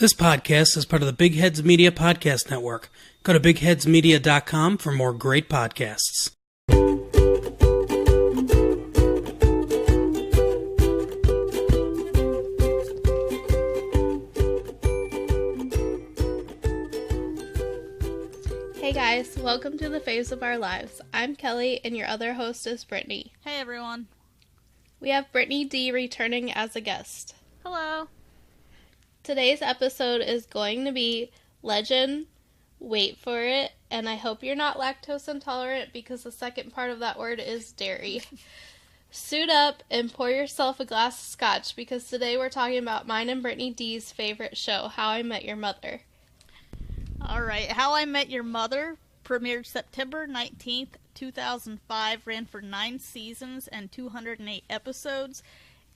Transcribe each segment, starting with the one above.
This podcast is part of the Big Heads Media Podcast Network. Go to bigheadsmedia.com for more great podcasts. Hey guys, welcome to the Faves of Our Lives. I'm Kelly and your other host is Brittany. Hey everyone. We have Brittany D returning as a guest. Hello. Today's episode is going to be Legend, wait for it, and I hope you're not lactose intolerant because the second part of that word is dairy. Suit up and pour yourself a glass of scotch because today we're talking about mine and Brittany D's favorite show, How I Met Your Mother. Alright, How I Met Your Mother premiered September 19th, 2005, ran for 9 seasons and 208 episodes.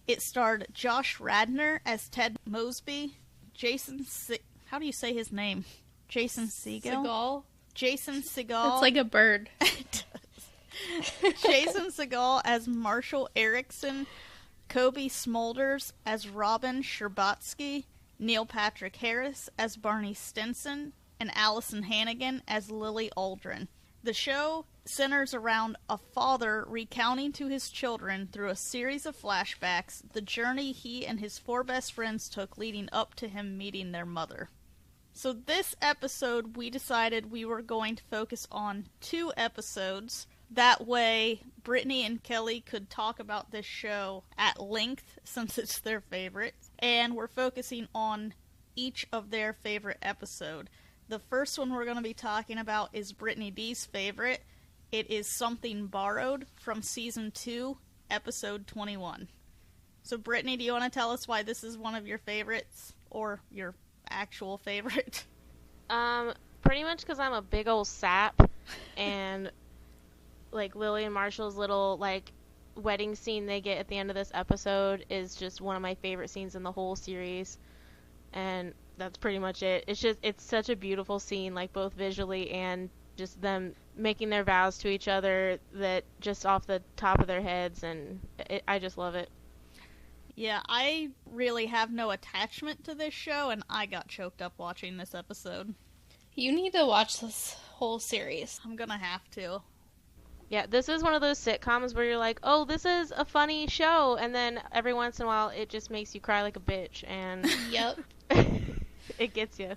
It starred Josh Radnor as Ted Mosby, how do you say his name? Jason Segel? Jason Segel. It's like a bird. It does. Jason Segel as Marshall Erickson, Kobe Smulders as Robin Scherbatsky, Neil Patrick Harris as Barney Stinson, and Allison Hannigan as Lily Aldrin. The show centers around a father recounting to his children through a series of flashbacks the journey he and his 4 best friends took leading up to him meeting their mother. So this episode we decided we were going to focus on 2 episodes. That way Brittany and Kelly could talk about this show at length since it's their favorite. And we're focusing on each of their favorite episode. The first one we're going to be talking about is Brittany D's favorite. It is Something Borrowed from Season 2, Episode 21. So Brittany, do you want to tell us why this is one of your favorites, or your actual favorite? Pretty much because I'm a big old sap, and, like, Lily and Marshall's little, like, wedding scene they get at the end of this episode is just one of my favorite scenes in the whole series, and that's pretty much it. It's such a beautiful scene, like, both visually and just them making their vows to each other that just off the top of their heads, and I just love it. Yeah, I really have no attachment to this show, and I got choked up watching this episode. You need to watch this whole series. I'm gonna have to. Yeah, this is one of those sitcoms where you're like, oh, this is a funny show, and then every once in a while it just makes you cry like a bitch, and Yep. it gets you.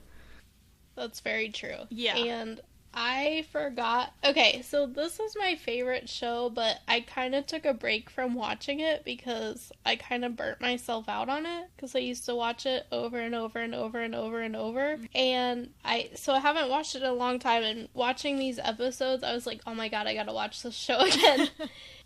That's very true. Yeah. And I forgot. Okay, so this is my favorite show, but I kind of took a break from watching it because I kind of burnt myself out on it because I used to watch it over and over and over and over and over. And I haven't watched it in a long time, and watching these episodes, I was like, oh my god, I gotta watch this show again.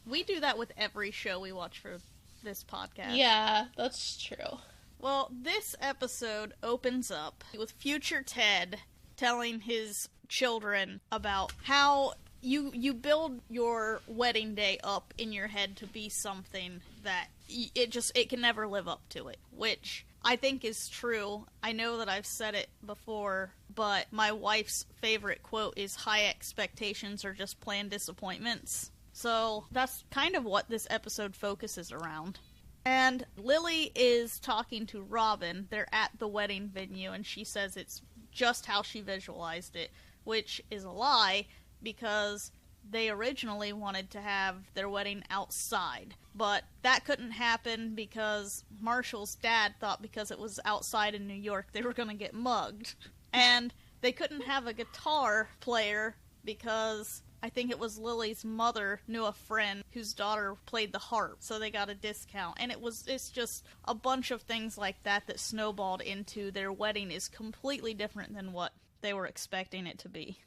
We do that with every show we watch for this podcast. Yeah, that's true. Well, this episode opens up with future Ted telling his children about how you build your wedding day up in your head to be something that it can never live up to it, which I think is true. I know that I've said it before, but my wife's favorite quote is, high expectations are just planned disappointments. So that's kind of what this episode focuses around. And Lily is talking to Robin. They're at the wedding venue, and she says it's just how she visualized it, which is a lie because they originally wanted to have their wedding outside. But that couldn't happen because Marshall's dad thought because it was outside in New York they were going to get mugged. And they couldn't have a guitar player because I think it was Lily's mother knew a friend whose daughter played the harp, so they got a discount. And it's just a bunch of things like that that snowballed into their wedding is completely different than what they were expecting it to be.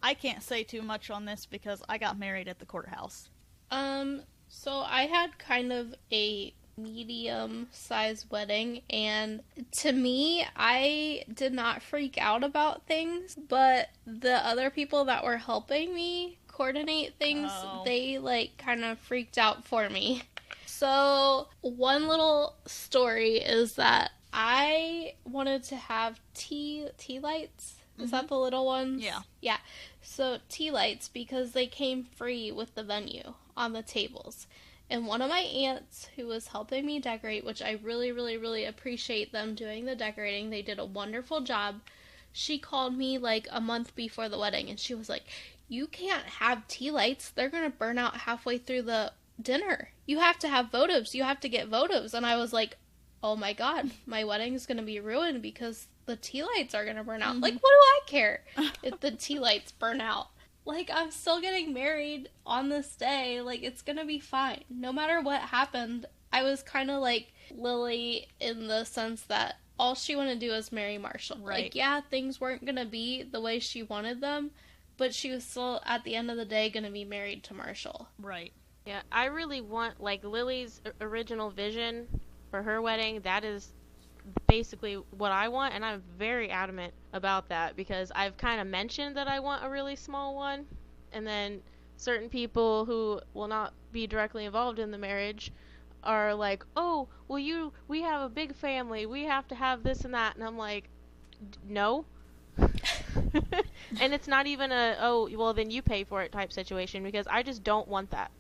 I can't say too much on this because I got married at the courthouse. So I had kind of a medium-sized wedding, and to me, I did not freak out about things, but the other people that were helping me coordinate things, they, like, kind of freaked out for me. So, one little story is that I wanted to have tea lights. Is that the little ones? Yeah. Yeah. So, tea lights, because they came free with the venue on the tables. And one of my aunts who was helping me decorate, which I really, really, really appreciate them doing the decorating, they did a wonderful job. She called me like a month before the wedding and she was like, you can't have tea lights. They're going to burn out halfway through the dinner. You have to have votives. You have to get votives. And I was like, oh my God, my wedding is going to be ruined because the tea lights are going to burn out. Like, what do I care if the tea lights burn out? Like, I'm still getting married on this day. Like, it's going to be fine. No matter what happened, I was kind of like Lily in the sense that all she wanted to do was marry Marshall. Right. Like, yeah, things weren't going to be the way she wanted them, but she was still, at the end of the day, going to be married to Marshall. Right. Yeah, I really want, like, Lily's original vision for her wedding. That is basically what I want, and I'm very adamant about that because I've kind of mentioned that I want a really small one, and then certain people who will not be directly involved in the marriage are like, oh, well, we have a big family, we have to have this and that, and I'm like, no. And it's not even a, oh, well, then you pay for it type situation, because I just don't want that.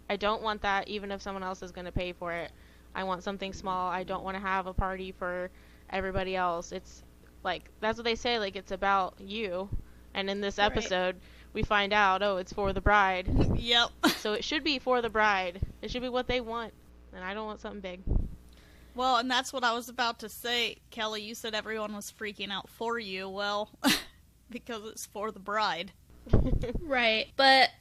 I don't want that even if someone else is going to pay for it. I want something small. I don't want to have a party for everybody else. It's like, that's what they say, like, it's about you. And in this episode, we find out, oh, it's for the bride. Yep. So it should be for the bride. It should be what they want. And I don't want something big. Well, and that's what I was about to say, Kelly. You said everyone was freaking out for you. Well, because it's for the bride. Right. But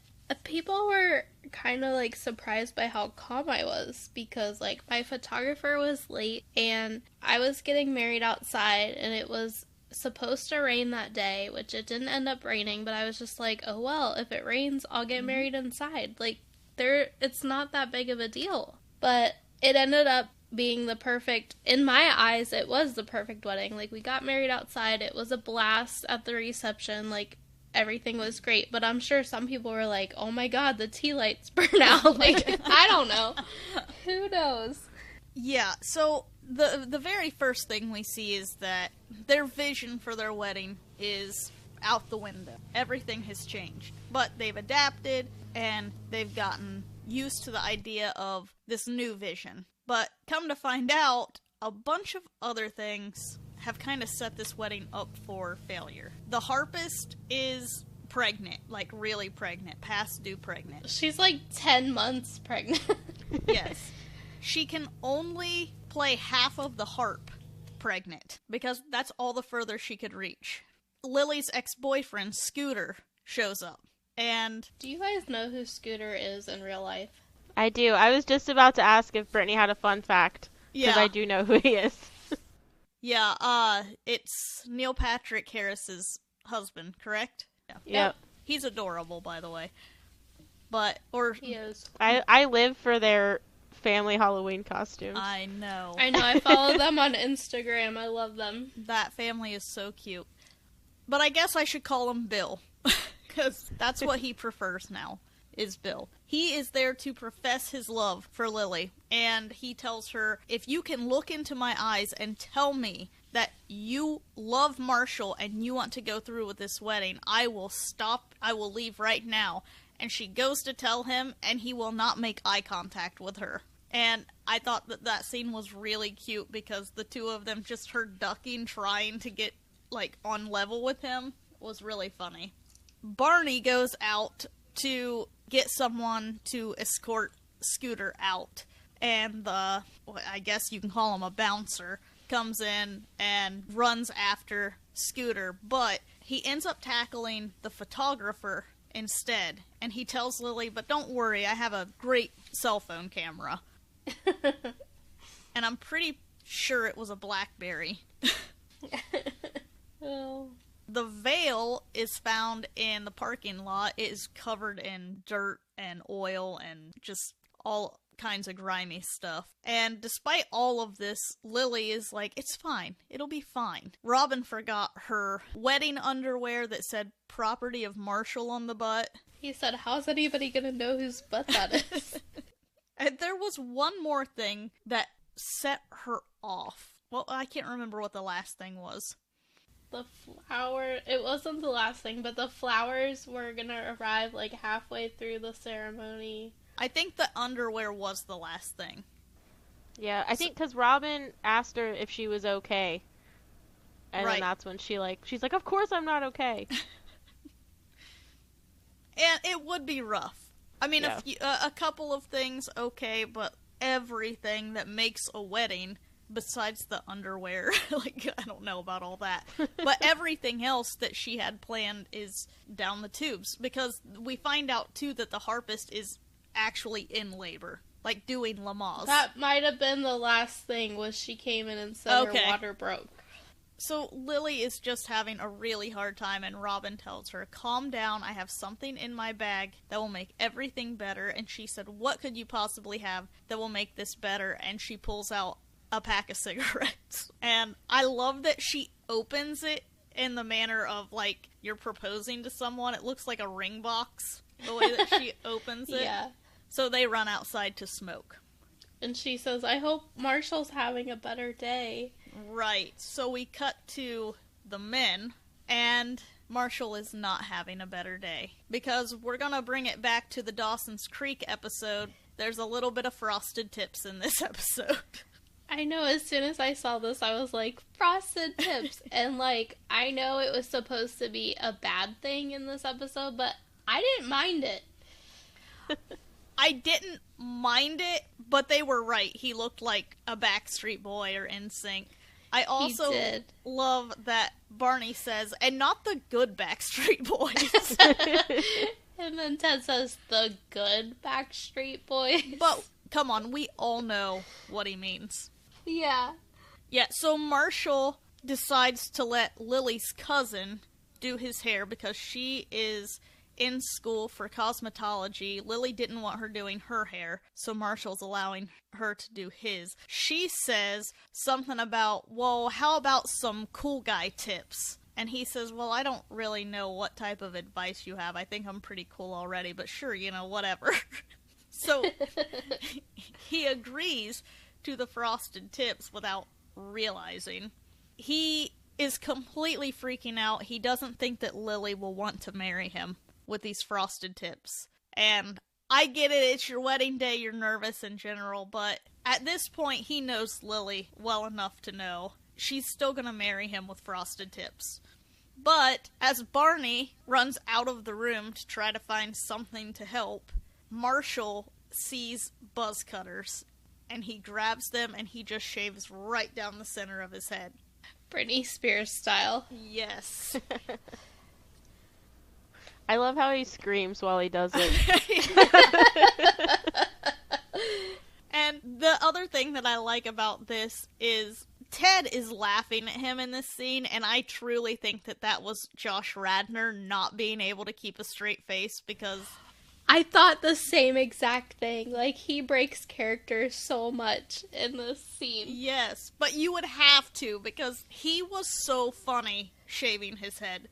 people were kind of like surprised by how calm I was because like my photographer was late and I was getting married outside and it was supposed to rain that day, which it didn't end up raining, but I was just like, oh well, if it rains, I'll get married inside. Like, it's not that big of a deal. But it ended up being the perfect, in my eyes, it was the perfect wedding. Like, we got married outside. It was a blast at the reception. Like, everything was great. But I'm sure some people were like, oh my God, the tea lights burn out. Like, I don't know. Who knows? Yeah, so the very first thing we see is that their vision for their wedding is out the window. Everything has changed. But they've adapted, and they've gotten used to the idea of this new vision. But come to find out, a bunch of other things have kind of set this wedding up for failure. The harpist is pregnant, like really pregnant, past due pregnant. She's like 10 months pregnant. Yes. She can only play half of the harp pregnant, because that's all the further she could reach. Lily's ex-boyfriend, Scooter, shows up. And Do you guys know who Scooter is in real life? I do. I was just about to ask if Brittany had a fun fact. Because yeah, I do know who he is. it's Neil Patrick Harris's husband, correct? Yeah. Yep. He's adorable, by the way. He is. I live for their family Halloween costumes. I know. I follow them on Instagram. I love them. That family is so cute. But I guess I should call him Bill. Because that's what he prefers now, is Bill. He is there to profess his love for Lily. And he tells her, if you can look into my eyes and tell me that you love Marshall and you want to go through with this wedding, I will stop. I will leave right now. And she goes to tell him, and he will not make eye contact with her. And I thought that scene was really cute because the two of them, just her ducking, trying to get, like, on level with him, was really funny. Barney goes out to get someone to escort Scooter out. And I guess you can call him a bouncer, comes in and runs after Scooter. But he ends up tackling the photographer instead. And he tells Lily, but don't worry, I have a great cell phone camera. And I'm pretty sure it was a BlackBerry. Oh. The veil is found in the parking lot. It is covered in dirt and oil and just all kinds of grimy stuff. And despite all of this, Lily is like, it's fine. It'll be fine. Robin forgot her wedding underwear that said property of Marshall on the butt. He said, how's anybody gonna know whose butt that is? And there was one more thing that set her off. Well, I can't remember what the last thing was. The flower, it wasn't the last thing, but the flowers were gonna arrive like halfway through the ceremony. I think the underwear was the last thing. Yeah, I think because Robin asked her if she was okay. And Right. then that's when she's like, of course I'm not okay. And it would be rough. I mean, Yeah. a couple of things, okay, but everything that makes a wedding, besides the underwear, like, I don't know about all that, but everything else that she had planned is down the tubes, because we find out, too, that the harpist is actually in labor, like, doing Lamaze. That might have been the last thing, was she came in and said Okay. her water broke. So Lily is just having a really hard time, and Robin tells her, calm down, I have something in my bag that will make everything better. And she said, what could you possibly have that will make this better? And she pulls out a pack of cigarettes. And I love that she opens it in the manner of, like, you're proposing to someone. It looks like a ring box, the way that she opens it. Yeah. So they run outside to smoke. And she says, I hope Marshall's having a better day. Right. So we cut to the men, and Marshall is not having a better day. Because we're gonna bring it back to the Dawson's Creek episode. There's a little bit of frosted tips in this episode. I know, as soon as I saw this, I was like, frosted tips. And, like, I know it was supposed to be a bad thing in this episode, but I didn't mind it. I didn't mind it, but they were right. He looked like a Backstreet Boy or NSYNC. I also did. love that Barney says, and not the good Backstreet Boys. And then Ted says, the good Backstreet Boys. But, come on, we all know what he means. Yeah. Yeah, so Marshall decides to let Lily's cousin do his hair because she is in school for cosmetology. Lily didn't want her doing her hair, so Marshall's allowing her to do his. She says something about, well, how about some cool guy tips? And he says, well, I don't really know what type of advice you have. I think I'm pretty cool already, but sure, whatever. So he agrees to the frosted tips without realizing. He is completely freaking out. He doesn't think that Lily will want to marry him with these frosted tips. And I get it, it's your wedding day, you're nervous in general, but at this point he knows Lily well enough to know she's still gonna marry him with frosted tips. But as Barney runs out of the room to try to find something to help, Marshall sees buzz cutters, and he grabs them and he just shaves right down the center of his head. Britney Spears style. Yes. I love how he screams while he does it. And the other thing that I like about this is Ted is laughing at him in this scene, and I truly think that that was Josh Radnor not being able to keep a straight face, because I thought the same exact thing. Like, he breaks character so much in this scene. yes, but you would have to, because he was so funny shaving his head.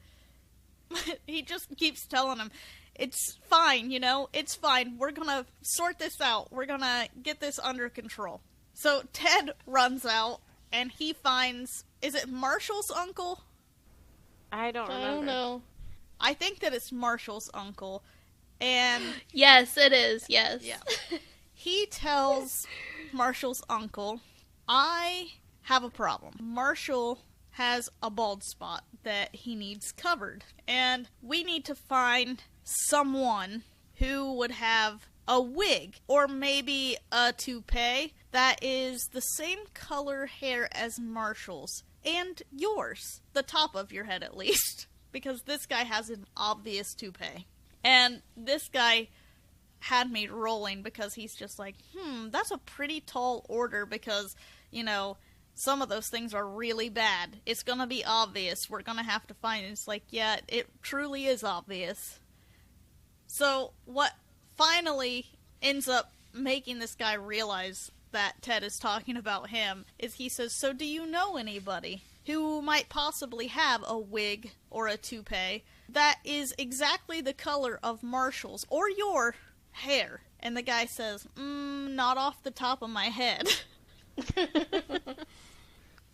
He just keeps telling him, it's fine, it's fine. We're gonna sort this out. We're gonna get this under control. So Ted runs out, and he finds, is it Marshall's uncle? I don't remember. I don't know. I think that it's Marshall's uncle. And Yes, it is. Yes. yeah, he tells Marshall's uncle, I have a problem. Marshall has a bald spot that he needs covered, and we need to find someone who would have a wig or maybe a toupee that is the same color hair as Marshall's and yours, the top of your head at least, because this guy has an obvious toupee. And this guy had me rolling because he's just like, that's a pretty tall order because, some of those things are really bad. It's gonna be obvious. We're gonna have to find it. It's like, yeah, it truly is obvious. So what finally ends up making this guy realize that Ted is talking about him is he says, so do you know anybody who might possibly have a wig or a toupee that is exactly the color of Marshall's or your hair? And the guy says, not off the top of my head.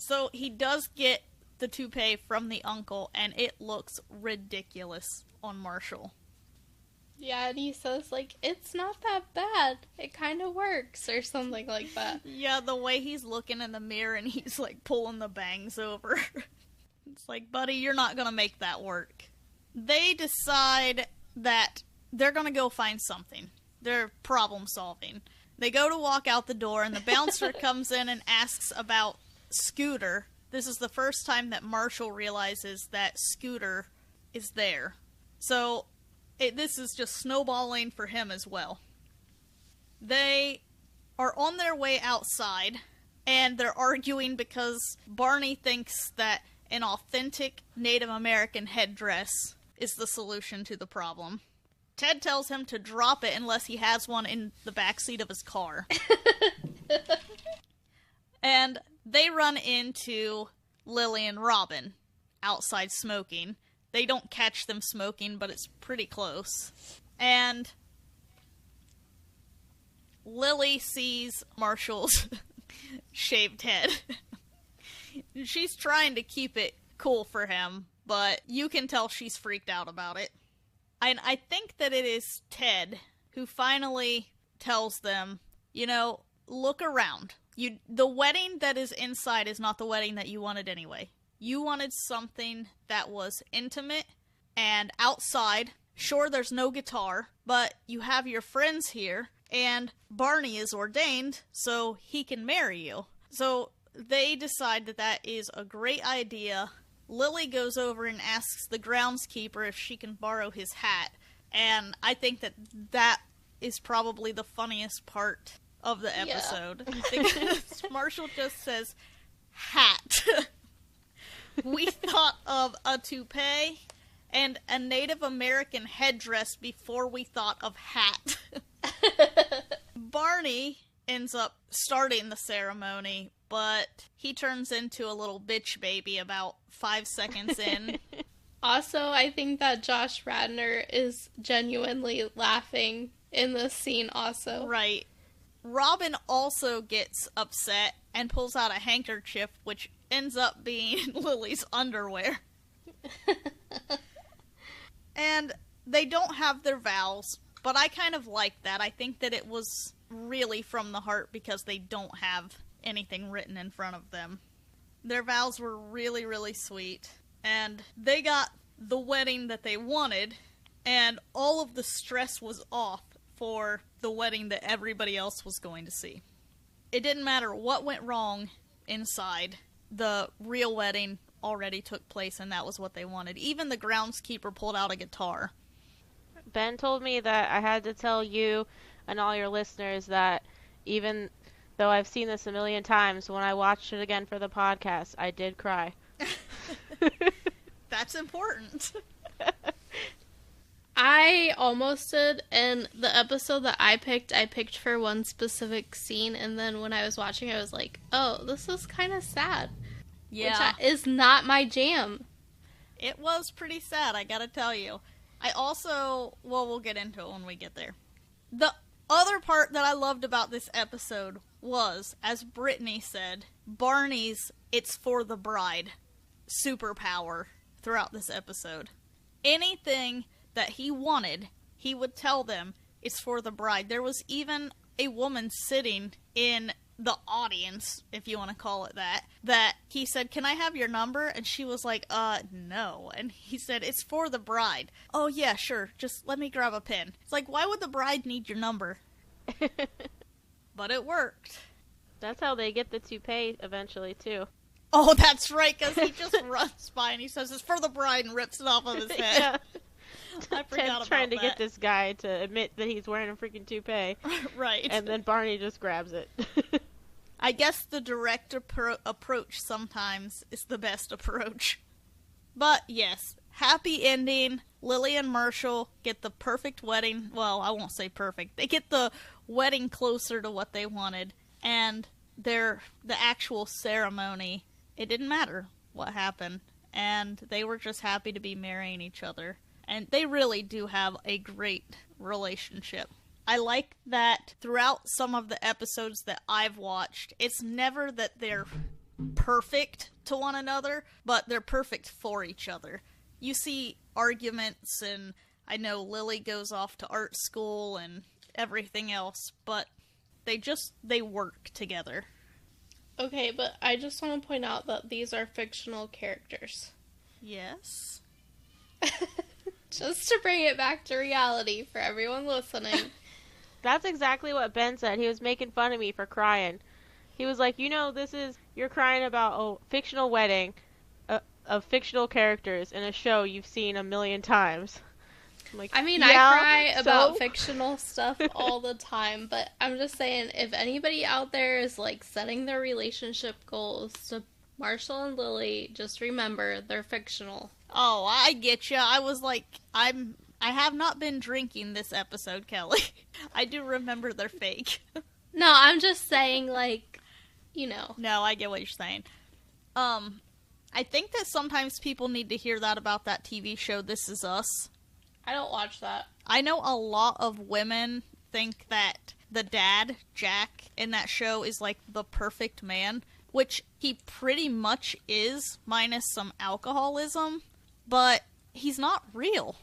So he does get the toupee from the uncle, and it looks ridiculous on Marshall. Yeah, and he says, like, it's not that bad. It kind of works, or something like that. Yeah, the way he's looking in the mirror and he's, like, pulling the bangs over. It's like, buddy, you're not gonna make that work. They decide that they're gonna go find something. They're problem solving. They go to walk out the door, and the bouncer comes in and asks about Scooter. This is the first time that Marshall realizes that Scooter is there. So, this is just snowballing for him as well. They are on their way outside, and they're arguing because Barney thinks that an authentic Native American headdress is the solution to the problem. Ted tells him to drop it unless he has one in the backseat of his car. And they run into Lily and Robin outside smoking. They don't catch them smoking, but it's pretty close. And Lily sees Marshall's shaved head. She's trying to keep it cool for him, but you can tell she's freaked out about it. And I think that it is Ted who finally tells them, you know, look around. The wedding that is inside is not the wedding that you wanted anyway. You wanted something that was intimate and outside. Sure, there's no guitar, but you have your friends here, and Barney is ordained, so he can marry you. So they decide that that is a great idea. Lily goes over and asks the groundskeeper if she can borrow his hat, and I think that that is probably the funniest part of the episode. Yeah. Because Marshall just says, hat. We thought of a toupee and a Native American headdress before we thought of hat. Barney ends up starting the ceremony, but he turns into a little bitch baby about 5 seconds in. Also, I think that Josh Radnor is genuinely laughing in this scene also. Right. Robin also gets upset and pulls out a handkerchief, which ends up being Lily's underwear. And they don't have their vows, but I kind of like that. I think that it was really from the heart because they don't have anything written in front of them. Their vows were really, really sweet. And they got the wedding that they wanted, and all of the stress was off for the wedding that everybody else was going to see. It didn't matter what went wrong inside. The real wedding already took place, and that was what they wanted. Even the groundskeeper pulled out a guitar. Ben told me that I had to tell you and all your listeners that even though I've seen this a million times, when I watched it again for the podcast, I did cry. That's important. I almost did, and the episode that I picked for one specific scene, and then when I was watching, I was like, oh, this is kind of sad. Yeah. Which is not my jam. It was pretty sad, I gotta tell you. I also, well, we'll get into it when we get there. The other part that I loved about this episode was, as Brittany said, Barney's "it's for the bride" superpower throughout this episode. Anything that he wanted, he would tell them it's for the bride. There was even a woman sitting in the audience, if you want to call it that he said, "Can I have your number?" And she was like, no. And he said, "It's for the bride." "Oh, yeah, sure. Just let me grab a pen." It's like, why would the bride need your number? But it worked. That's how they get the toupee eventually, too. Oh, that's right, because he just runs by and he says, "It's for the bride," and rips it off of his head. Yeah. I forgot Ted's about trying to that. get this guy to admit that he's wearing a freaking toupee. Right. And then Barney just grabs it. I guess the direct approach sometimes is the best approach. But yes, happy ending. Lily and Marshall get the perfect wedding. Well, I won't say perfect. They get the wedding closer to what they wanted. And the actual ceremony, it didn't matter what happened. And they were just happy to be marrying each other. And they really do have a great relationship. I like that throughout some of the episodes that I've watched, it's never that they're perfect to one another, but they're perfect for each other. You see arguments and I know Lily goes off to art school and everything else, but they work together. Okay, but I just want to point out that these are fictional characters. Yes. Just to bring it back to reality for everyone listening. That's exactly what Ben said. He was making fun of me for crying. He was like, you're crying about a fictional wedding of fictional characters in a show you've seen a million times. I'm like, I mean, yeah, I cry about so? fictional stuff all the time, but I'm just saying, if anybody out there is, like, setting their relationship goals to Marshall and Lily, just remember, they're fictional. Oh, I get ya. I was like, I have not been drinking this episode, Kelly. I do remember they're fake. No, I'm just saying, like, you know. No, I get what you're saying. I think that sometimes people need to hear that about that TV show, This Is Us. I don't watch that. I know a lot of women think that the dad, Jack, in that show is like the perfect man, which he pretty much is, minus some alcoholism, but he's not real.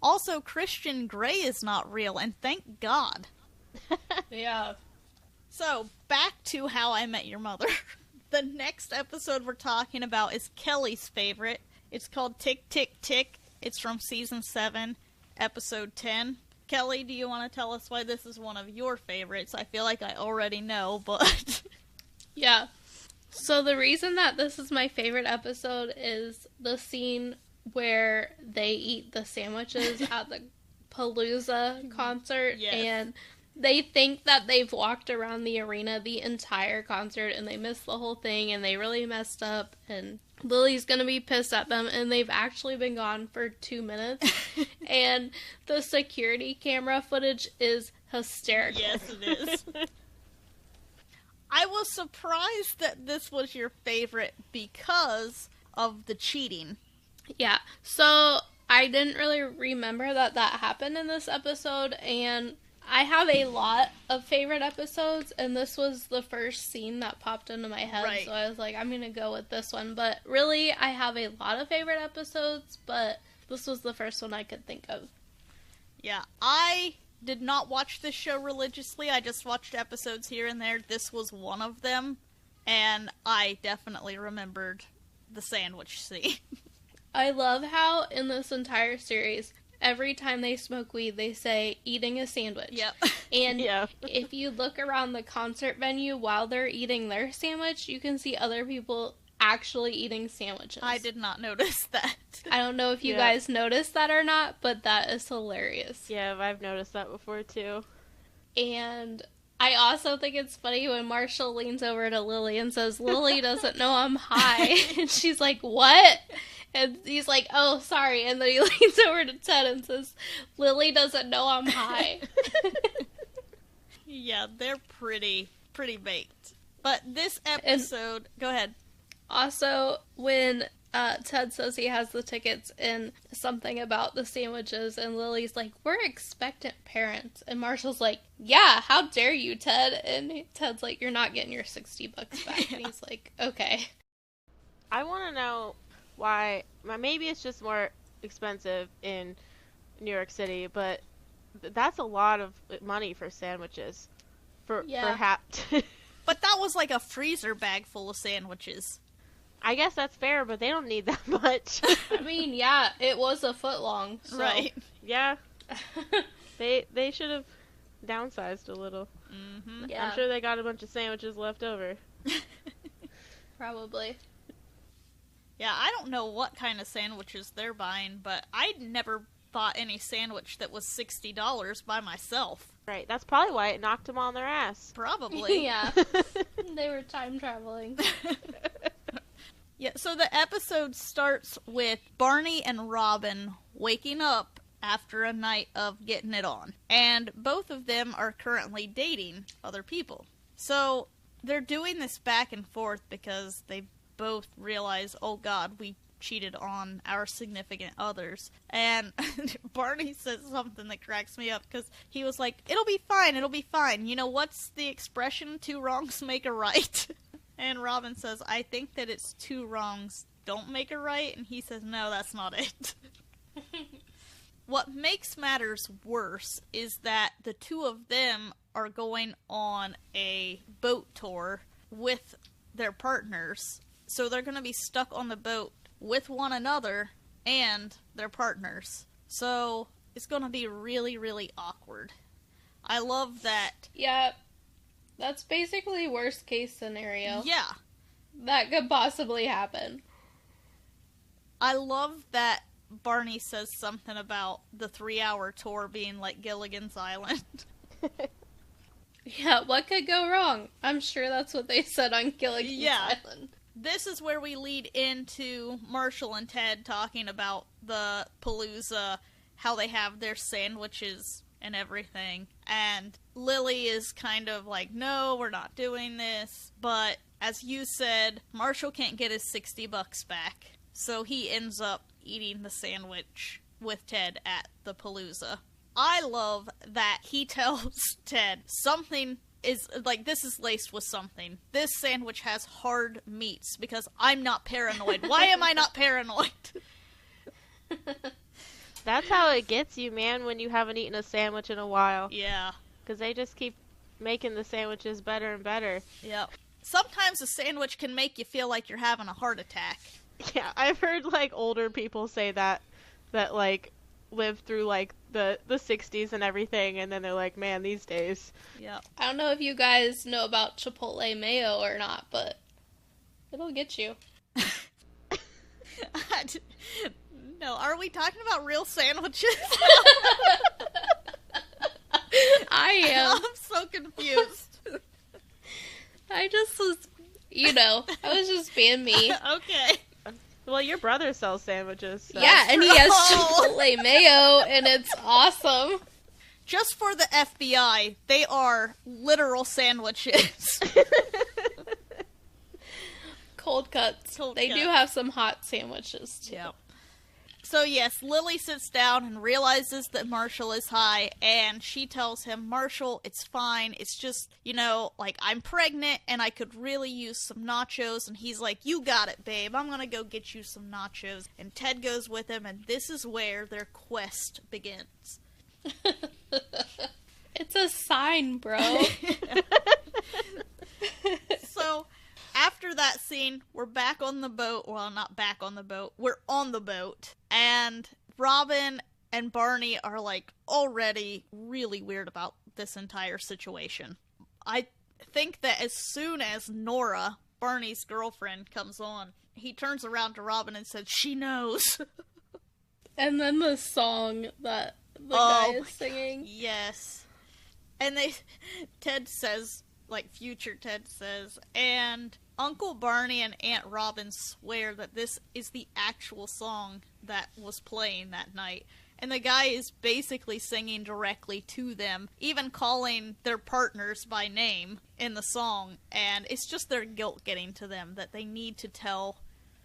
Also, Christian Grey is not real, and thank God. Yeah. So, back to How I Met Your Mother. The next episode we're talking about is Kelly's favorite. It's called Tick, Tick, Tick. It's from Season 7, Episode 10. Kelly, do you want to tell us why this is one of your favorites? I feel like I already know, but... Yeah. So the reason that this is my favorite episode is the scene where they eat the sandwiches at the Palooza concert, Yes. and they think that they've walked around the arena the entire concert, and they missed the whole thing, and they really messed up, and Lily's gonna be pissed at them, and they've actually been gone for 2 minutes, and the security camera footage is hysterical. Yes, it is. I was surprised that this was your favorite because of the cheating. Yeah, so I didn't really remember that happened in this episode, and I have a lot of favorite episodes, and this was the first scene that popped into my head, Right. so I was like, I'm gonna go with this one. But really, I have a lot of favorite episodes, but this was the first one I could think of. Yeah, I did not watch this show religiously. I just watched episodes here and there. This was one of them, and I definitely remembered the sandwich scene. I love how in this entire series, every time they smoke weed, they say, eating a sandwich. Yep. And Yeah. if you look around the concert venue while they're eating their sandwich, you can see other people actually eating sandwiches. I did not notice that. I don't know if you guys noticed that or not, but that is hilarious. Yeah, I've noticed that before too. And I also think it's funny when Marshall leans over to Lily and says, Lily doesn't know I'm high. And she's like, what? And he's like, oh, sorry. And then he leans over to Ted and says, Lily doesn't know I'm high. Yeah, they're pretty baked. But this episode... Go ahead. Also, when Ted says he has the tickets and something about the sandwiches, and Lily's like, we're expectant parents. And Marshall's like, yeah, how dare you, Ted? And Ted's like, you're not getting your $60 back. And he's like, okay. I want to know why. Maybe it's just more expensive in New York City, but that's a lot of money for sandwiches. For But that was like a freezer bag full of sandwiches. I guess that's fair, but they don't need that much. I mean, yeah, it was a foot long. So. Right. Yeah. They should have downsized a little. Mm-hmm. Yeah. I'm sure they got a bunch of sandwiches left over. Probably. Yeah, I don't know what kind of sandwiches they're buying, but I never bought any sandwich that was $60 by myself. Right. That's probably why it knocked them on their ass. Probably. Yeah. They were time traveling. Yeah, so the episode starts with Barney and Robin waking up after a night of getting it on. And both of them are currently dating other people. So they're doing this back and forth because they both realize, oh God, we cheated on our significant others. And Barney says something that cracks me up because he was like, it'll be fine. You know, what's the expression? 2 wrongs make a right. And Robin says, I think that it's 2 wrongs don't make a right. And he says, no, that's not it. what makes matters worse is that the two of them are going on a boat tour with their partners. So they're going to be stuck on the boat with one another and their partners. So it's going to be really, really awkward. I love that. Yeah, that's basically worst case scenario. Yeah. That could possibly happen. I love that Barney says something about the 3-hour tour being like Gilligan's Island. Yeah, what could go wrong? I'm sure that's what they said on Gilligan's Island. This is where we lead into Marshall and Ted talking about the Palooza, how they have their sandwiches and everything. And Lily is kind of like, no, we're not doing this. But as you said, Marshall can't get his $60 back. So he ends up eating the sandwich with Ted at the Palooza. I love that he tells Ted something is, like, this is laced with something. This sandwich has hard meats because I'm not paranoid. Why am I not paranoid? That's how it gets you, man, when you haven't eaten a sandwich in a while. Yeah. Because they just keep making the sandwiches better and better. Yep. Sometimes a sandwich can make you feel like you're having a heart attack. Yeah, I've heard, like, older people say that, like, lived through, like, the 60s and everything, and then they're like, man, these days. Yep. I don't know if you guys know about Chipotle mayo or not, but it'll get you. No, are we talking about real sandwiches? I am. I'm so confused. I just was, I was just being me. Okay. Well, your brother sells sandwiches. So. Yeah, and he has Chipotle mayo, and it's awesome. Just for the FBI, they are literal sandwiches. Cold cuts. Cold they cuts. do have some hot sandwiches, too. Yep. So yes, Lily sits down and realizes that Marshall is high, and she tells him, Marshall, it's fine, it's just, like, I'm pregnant, and I could really use some nachos, and he's like, you got it, babe, I'm gonna go get you some nachos, and Ted goes with him, and this is where their quest begins. It's a sign, bro. So, after that scene, we're back on the boat. Well, not back on the boat. We're on the boat. And Robin and Barney are, like, already really weird about this entire situation. I think that as soon as Nora, Barney's girlfriend, comes on, he turns around to Robin and says, she knows. And then the song that the guy is singing. Yes. And Ted says, like, future Ted says, and Uncle Barney and Aunt Robin swear that this is the actual song that was playing that night. And the guy is basically singing directly to them, even calling their partners by name in the song. And it's just their guilt getting to them that they need to tell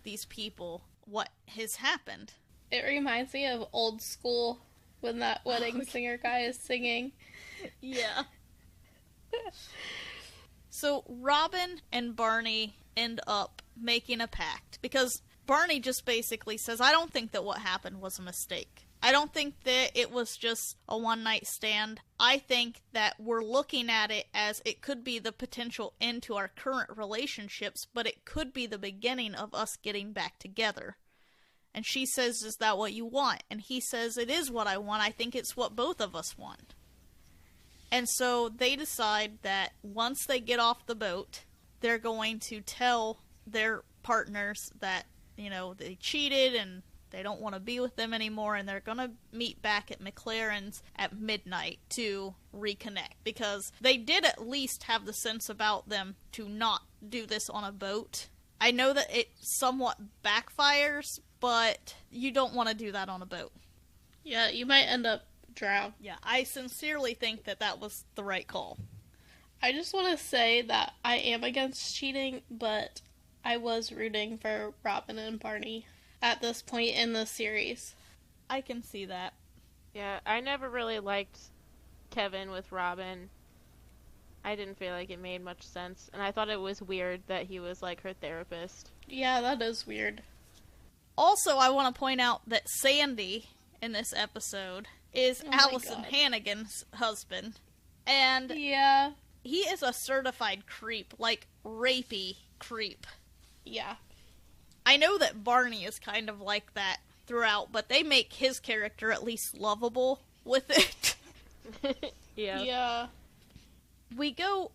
these people what has happened. It reminds me of old school when that wedding singer guy is singing. Yeah. So Robin and Barney end up making a pact because Barney just basically says, I don't think that what happened was a mistake. I don't think that it was just a one-night stand. I think that we're looking at it as it could be the potential end to our current relationships, but it could be the beginning of us getting back together. And she says, is that what you want? And he says, it is what I want. I think it's what both of us want. And so they decide that once they get off the boat, they're going to tell their partners that, they cheated and they don't want to be with them anymore, and they're going to meet back at McLaren's at midnight to reconnect. Because they did at least have the sense about them to not do this on a boat. I know that it somewhat backfires, but you don't want to do that on a boat. Yeah, you might end up drowned. Yeah, I sincerely think that that was the right call. I just want to say that I am against cheating, but I was rooting for Robin and Barney at this point in the series. I can see that. Yeah, I never really liked Kevin with Robin. I didn't feel like it made much sense, and I thought it was weird that he was, like, her therapist. Yeah, that is weird. Also, I want to point out that Sandy in this episode is Oh my Allison God. Hannigan's husband. And Yeah. he is a certified creep, like rapey creep. Yeah. I know that Barney is kind of like that throughout, but they make his character at least lovable with it. Yeah. Yeah. We go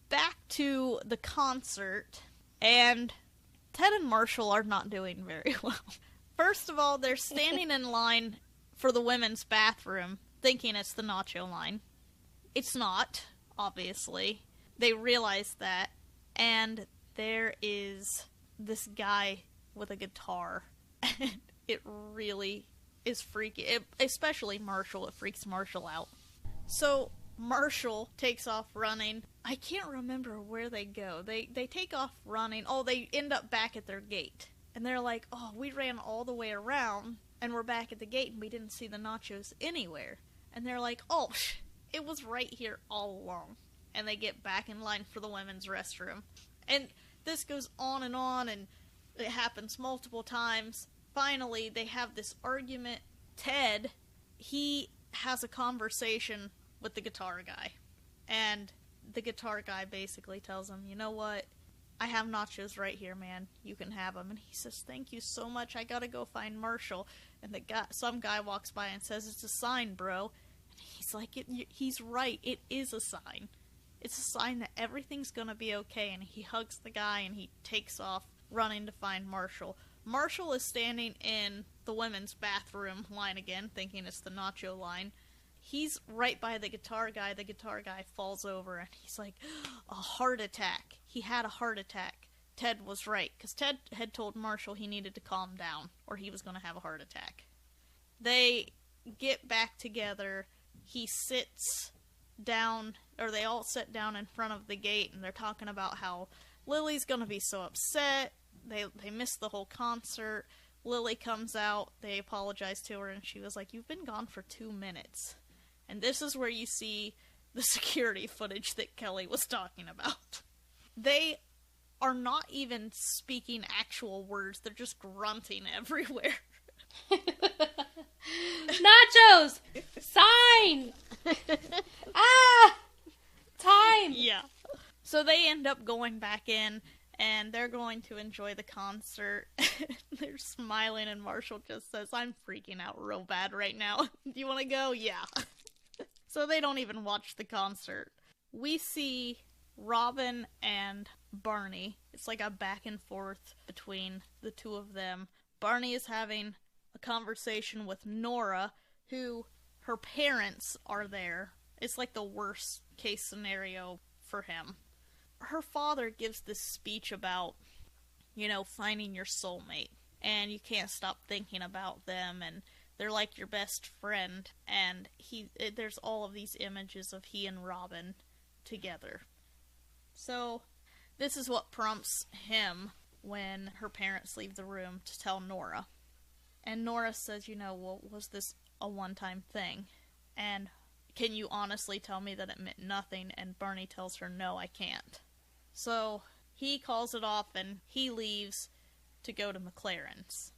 back to the concert, and Ted and Marshall are not doing very well. First of all, they're standing in line for the women's bathroom, thinking it's the nacho line. It's not, obviously. They realize that, and there is this guy with a guitar, and it really is freaky. Especially Marshall, it freaks Marshall out. So Marshall takes off running. I can't remember where they go. They take off running. Oh, they end up back at their gate. And they're like, oh, we ran all the way around, and we're back at the gate, and we didn't see the nachos anywhere. And they're like, oh, it was right here all along. And they get back in line for the women's restroom. And this goes on, and it happens multiple times. Finally, they have this argument. Ted, he has a conversation with the guitar guy. And the guitar guy basically tells him, you know what? I have nachos right here, man. You can have them. And he says, thank you so much. I gotta go find Marshall. And some guy walks by and says, it's a sign, bro. And he's like, he's right. It is a sign. It's a sign that everything's gonna be okay. And he hugs the guy and he takes off running to find Marshall. Marshall is standing in the women's bathroom line again, thinking it's the nacho line. He's right by the guitar guy. The guitar guy falls over, and he's like, a heart attack. He had a heart attack. Ted was right, because Ted had told Marshall he needed to calm down, or he was going to have a heart attack. They get back together. He sits down, or they all sit down in front of the gate, and they're talking about how Lily's going to be so upset. They missed the whole concert. Lily comes out. They apologize to her, and she was like, you've been gone for 2 minutes. And this is where you see the security footage that Kelly was talking about. They are not even speaking actual words. They're just grunting everywhere. Nachos! Sign! Time! Yeah. So they end up going back in, and they're going to enjoy the concert. They're smiling, and Marshall just says, I'm freaking out real bad right now. Do you want to go? Yeah. So they don't even watch the concert. We see Robin and Barney. It's like a back and forth between the two of them. Barney is having a conversation with Nora, who her parents are there. It's like the worst case scenario for him. Her father gives this speech about, finding your soulmate. And you can't stop thinking about them, and they're like your best friend. And there's all of these images of he and Robin together. So this is what prompts him when her parents leave the room to tell Nora. And Nora says, well, was this a one-time thing? And can you honestly tell me that it meant nothing? And Barney tells her, no, I can't. So he calls it off and he leaves to go to McLaren's.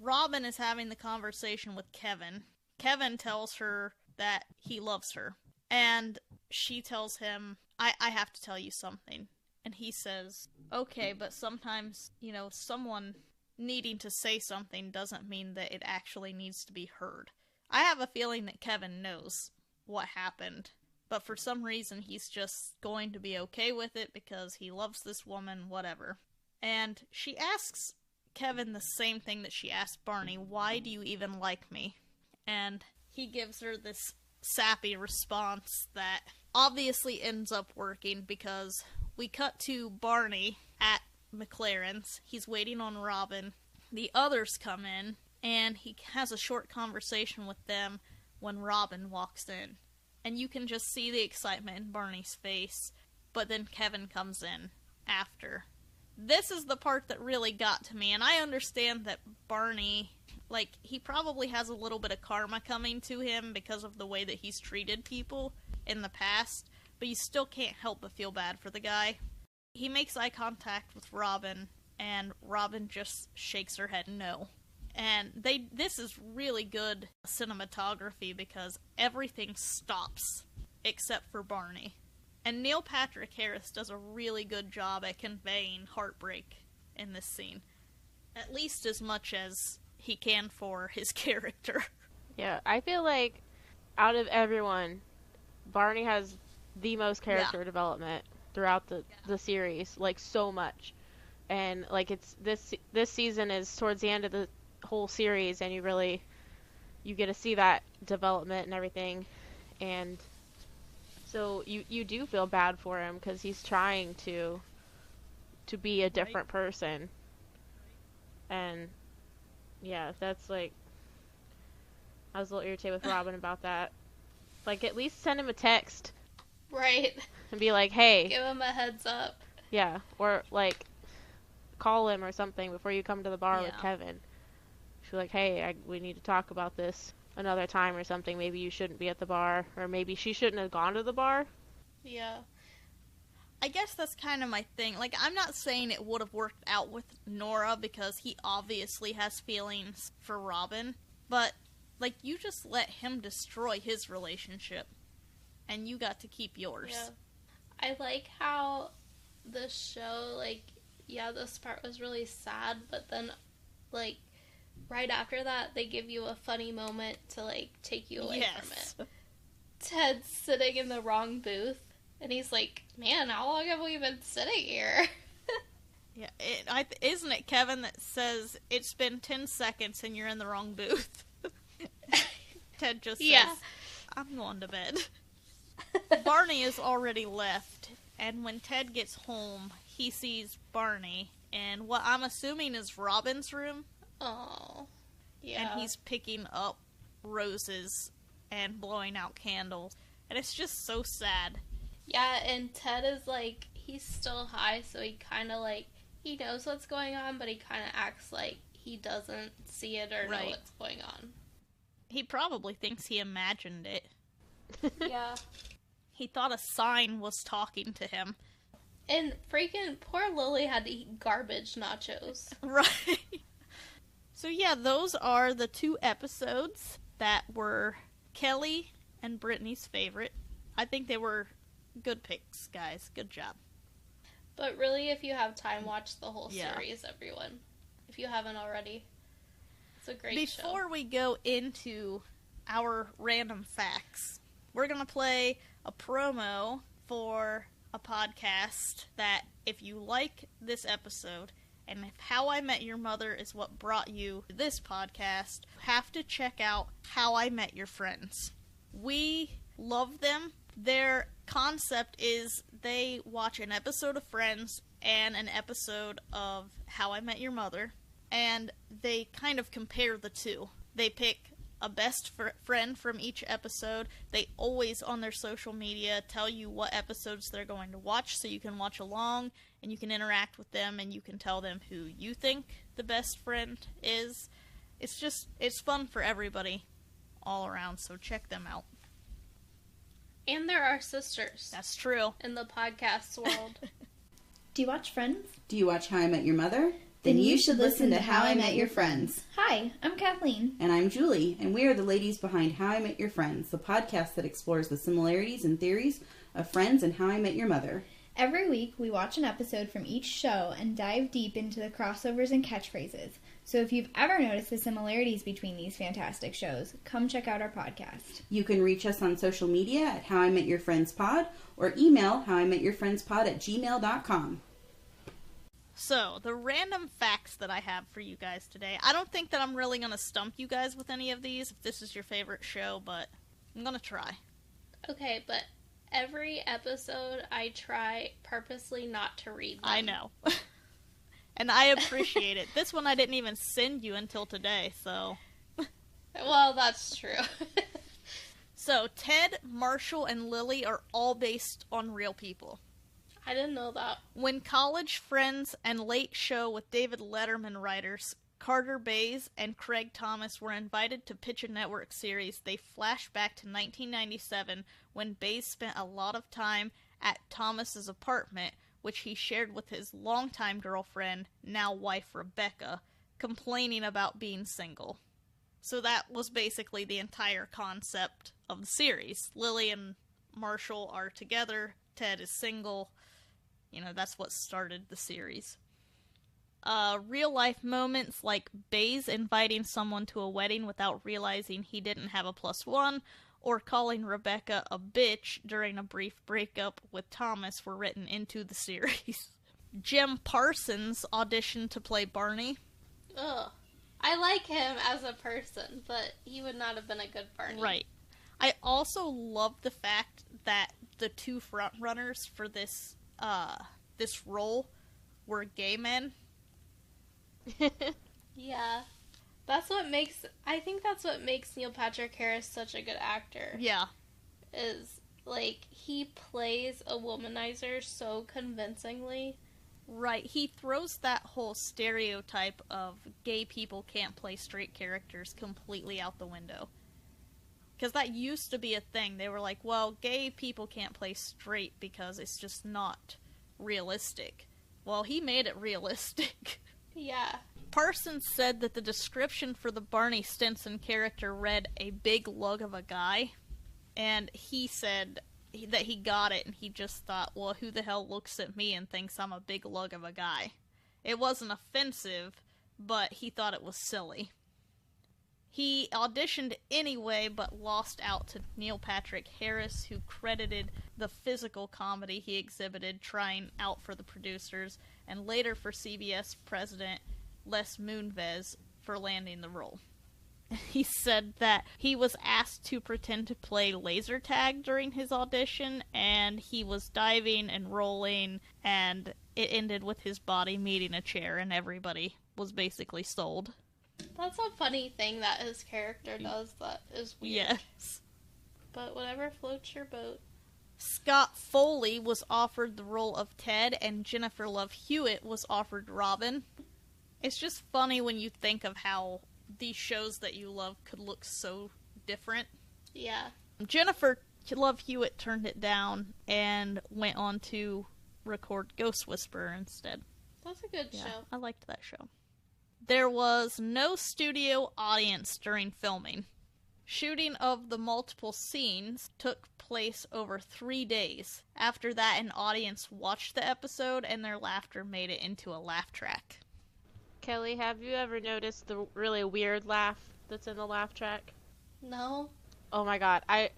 Robin is having the conversation with Kevin. Kevin tells her that he loves her. And she tells him, I have to tell you something. And he says, okay, but sometimes, someone needing to say something doesn't mean that it actually needs to be heard. I have a feeling that Kevin knows what happened, but for some reason he's just going to be okay with it because he loves this woman, whatever. And she asks Kevin the same thing that she asked Barney, why do you even like me? And he gives her this sappy response that obviously ends up working, because we cut to Barney at McLaren's. He's waiting on Robin. The others come in, and he has a short conversation with them when Robin walks in. And you can just see the excitement in Barney's face, but then Kevin comes in after. This is the part that really got to me, and I understand that Barney, he probably has a little bit of karma coming to him because of the way that he's treated people in the past, but you still can't help but feel bad for the guy. He makes eye contact with Robin, and Robin just shakes her head no. And this is really good cinematography because everything stops except for Barney. And Neil Patrick Harris does a really good job at conveying heartbreak in this scene. At least as much as he can for his character. Yeah, I feel like out of everyone, Barney has the most character development throughout the series, like so much. And like it's this season is towards the end of the whole series, and you get to see that development and everything. And so you do feel bad for him because he's trying to be a different person. And yeah, that's like, I was a little irritated with Robin about that. Like, at least send him a text. Right. And be like, hey. Give him a heads up. Yeah, or like, call him or something before you come to the bar with Kevin. She's like, hey, we need to talk about this another time or something. Maybe you shouldn't be at the bar, or maybe she shouldn't have gone to the bar. Yeah. I guess that's kind of my thing. Like, I'm not saying it would have worked out with Nora because he obviously has feelings for Robin, but, like, you just let him destroy his relationship, and you got to keep yours. Yeah. I like how the show, like, yeah, this part was really sad, but then, like, right after that, they give you a funny moment to, like, take you away from it. Ted's sitting in the wrong booth, and he's like, man, how long have we been sitting here? Yeah, isn't it Kevin that says, it's been 10 seconds and you're in the wrong booth? Ted just says, I'm going to bed. Barney is already left, and when Ted gets home, he sees Barney in what I'm assuming is Robin's room. Oh, yeah. And he's picking up roses and blowing out candles, and it's just so sad. Yeah, and Ted is like, he's still high, so he kind of like, he knows what's going on, but he kind of acts like he doesn't see it or know what's going on. He probably thinks he imagined it. Yeah. He thought a sign was talking to him. And freaking poor Lily had to eat garbage nachos. Right. So yeah, those are the 2 episodes that were Kelly and Brittany's favorite. I think they were good picks, guys. Good job. But really, if you have time, watch the whole series, everyone. If you haven't already. It's a great show. Before we go into our random facts, we're going to play a promo for a podcast that, if you like this episode, and if How I Met Your Mother is what brought you to this podcast, you have to check out How I Met Your Friends. We love them. Their concept is they watch an episode of Friends and an episode of How I Met Your Mother, and they kind of compare the two. They pick a best friend from each episode. They always, on their social media, tell you what episodes they're going to watch, so you can watch along, and you can interact with them, and you can tell them who you think the best friend is. It's fun for everybody all around, so check them out. And there are sisters. That's true. In the podcast world. Do you watch Friends? Do you watch How I Met Your Mother? Then you should listen to How I Met Your Friends. Hi, I'm Kathleen. And I'm Julie, and we are the ladies behind How I Met Your Friends, the podcast that explores the similarities and theories of Friends and How I Met Your Mother. Every week, we watch an episode from each show and dive deep into the crossovers and catchphrases. So if you've ever noticed the similarities between these fantastic shows, come check out our podcast. You can reach us on social media at How I Met Your Friends Pod, or email howimetyourfriendspod@gmail.com. So, the random facts that I have for you guys today. I don't think that I'm really going to stump you guys with any of these, if this is your favorite show, but I'm going to try. Okay, but every episode I try purposely not to read them. I know. And I appreciate it. This one I didn't even send you until today, so... Well, that's true. So, Ted, Marshall, and Lily are all based on real people. I didn't know that. When College Friends and Late Show with David Letterman writers Carter Bays and Craig Thomas were invited to pitch a network series, they flash back to 1997 when Bays spent a lot of time at Thomas's apartment, which he shared with his longtime girlfriend, now wife Rebecca, complaining about being single. So that was basically the entire concept of the series. Lily and Marshall are together, Ted is single. You know, that's what started the series. Real life moments like Baze inviting someone to a wedding without realizing he didn't have a +1, or calling Rebecca a bitch during a brief breakup with Thomas were written into the series. Jim Parsons auditioned to play Barney. Ugh. I like him as a person, but he would not have been a good Barney. Right. I also love the fact that the two frontrunners for this role were gay men. Yeah. I think that's what makes Neil Patrick Harris such a good actor. Yeah. Is, like, he plays a womanizer so convincingly. Right, he throws that whole stereotype of gay people can't play straight characters completely out the window. Because that used to be a thing. They were like, well, gay people can't play straight because it's just not realistic. Well, he made it realistic. Yeah. Parsons said that the description for the Barney Stinson character read a big lug of a guy. And he said that he got it, and he just thought, well, who the hell looks at me and thinks I'm a big lug of a guy? It wasn't offensive, but he thought it was silly. He auditioned anyway, but lost out to Neil Patrick Harris, who credited the physical comedy he exhibited trying out for the producers, and later for CBS president Les Moonves for landing the role. He said that he was asked to pretend to play laser tag during his audition, and he was diving and rolling, and it ended with his body meeting a chair, and everybody was basically sold. That's a funny thing that his character does that is weird. Yes. But whatever floats your boat. Scott Foley was offered the role of Ted, and Jennifer Love Hewitt was offered Robin. It's just funny when you think of how these shows that you love could look so different. Yeah. Jennifer Love Hewitt turned it down and went on to record Ghost Whisperer instead. That's a good show. I liked that show. There was no studio audience during filming. Shooting of the multiple scenes took place over 3 days. After that, an audience watched the episode, and their laughter made it into a laugh track. Kelly, have you ever noticed the really weird laugh that's in the laugh track? No. Oh my god, I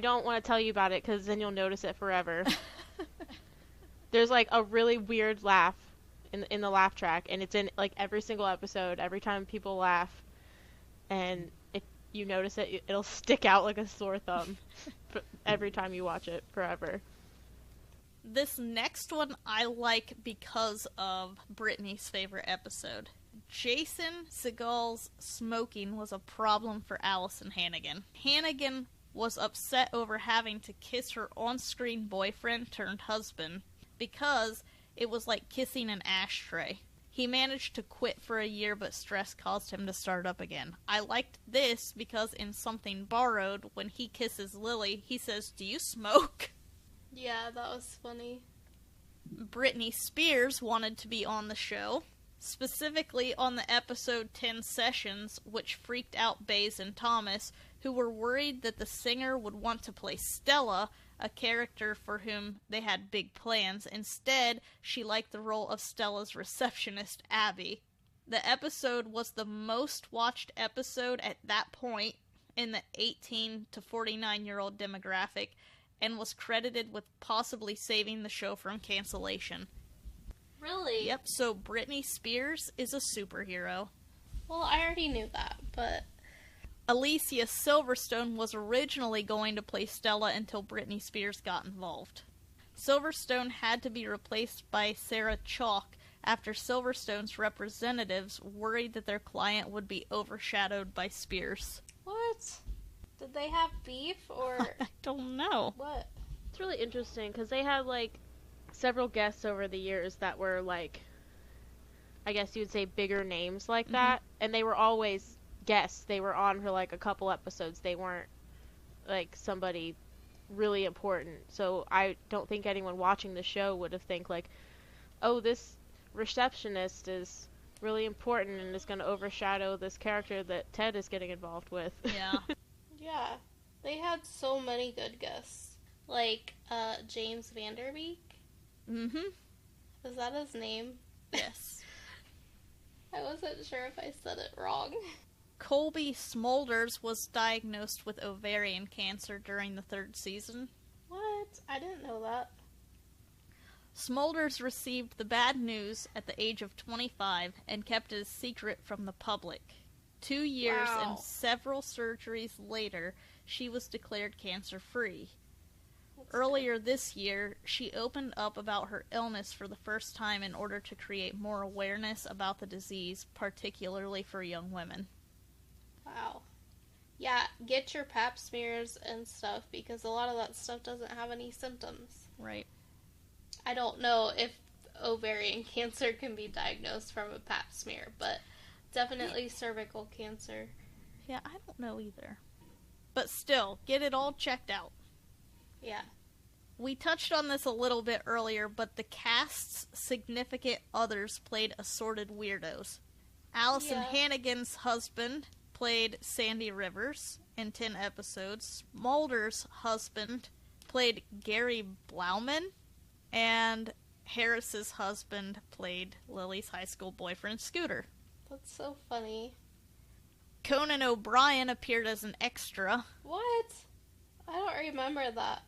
don't want to tell you about it because then you'll notice it forever. There's like a really weird laugh in the laugh track, and it's in like every single episode. Every time people laugh, and if you notice it, it'll stick out like a sore thumb every time you watch it forever. This next one I like because of Brittany's favorite episode. Jason Segal's smoking was a problem for Allison Hannigan. Hannigan was upset over having to kiss her on-screen boyfriend turned husband because it was like kissing an ashtray. He managed to quit for a year, but stress caused him to start up again. I liked this because in Something Borrowed, when he kisses Lily, he says, "Do you smoke?" Yeah, that was funny. Britney Spears wanted to be on the show, specifically on the episode 10 Sessions, which freaked out Baze and Thomas, who were worried that the singer would want to play Stella, a character for whom they had big plans. Instead, she liked the role of Stella's receptionist, Abby. The episode was the most watched episode at that point in the 18 to 49-year-old demographic, and was credited with possibly saving the show from cancellation. Really? Yep, so Britney Spears is a superhero. Well, I already knew that, but... Alicia Silverstone was originally going to play Stella until Britney Spears got involved. Silverstone had to be replaced by Sarah Chalk after Silverstone's representatives worried that their client would be overshadowed by Spears. What? Did they have beef, or... I don't know. What? It's really interesting because they had like several guests over the years that were like, I guess you would say bigger names like that, and they were always guests. They were on for like a couple episodes. They weren't like somebody really important. So I don't think anyone watching the show would have think like, oh, this receptionist is really important and is going to overshadow this character that Ted is getting involved with. Yeah. Yeah. They had so many good guests. Like, James Vanderbeek? Mm-hmm. Is that his name? Yes. I wasn't sure if I said it wrong. Colby Smulders was diagnosed with ovarian cancer during the 3rd season. What? I didn't know that. Smulders received the bad news at the age of 25 and kept it a secret from the public. 2 years and several surgeries later, she was declared cancer-free. Earlier this year, she opened up about her illness for the first time in order to create more awareness about the disease, particularly for young women. Wow. Yeah, get your pap smears and stuff, because a lot of that stuff doesn't have any symptoms. Right. I don't know if ovarian cancer can be diagnosed from a pap smear, but definitely cervical cancer. Yeah, I don't know either. But still, get it all checked out. Yeah. We touched on this a little bit earlier, but the cast's significant others played assorted weirdos. Allison Hannigan's husband played Sandy Rivers in 10 episodes. Mulder's husband played Gary Blauman, and Harris's husband played Lily's high school boyfriend, Scooter. That's so funny. Conan O'Brien appeared as an extra. What? I don't remember that.